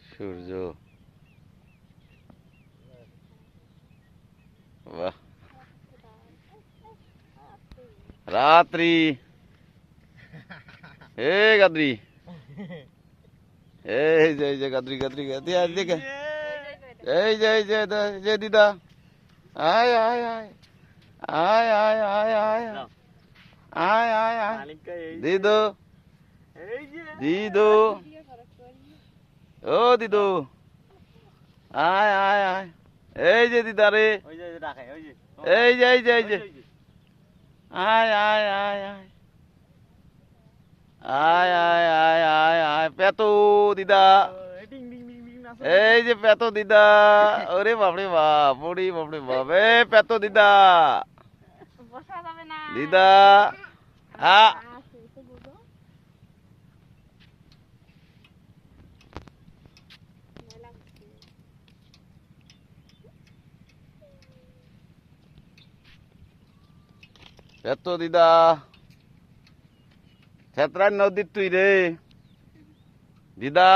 সূর্য বাহ রাত্রি গাদ্রি এই যে গাদ্রি গাদ্রি গাদ্রি দিকে এই যে দিদা আয় আয় আয় আয় আয় আয় আয় আয় আয় আয় দিদু দিদু ও দিদু আয় আয় আয় এই যে দিদা রে এই যে আয় আয় আয় আয় আয় আয় আয় আয় আয় পেতো দিদা এই যে পেতো দিদা ওরে বাপরে বাপ ওরে বাপরে বাপ এ পেতো দিদা দিদা পেতো দিদা ছেত্রার নদীর তুই রে দিদা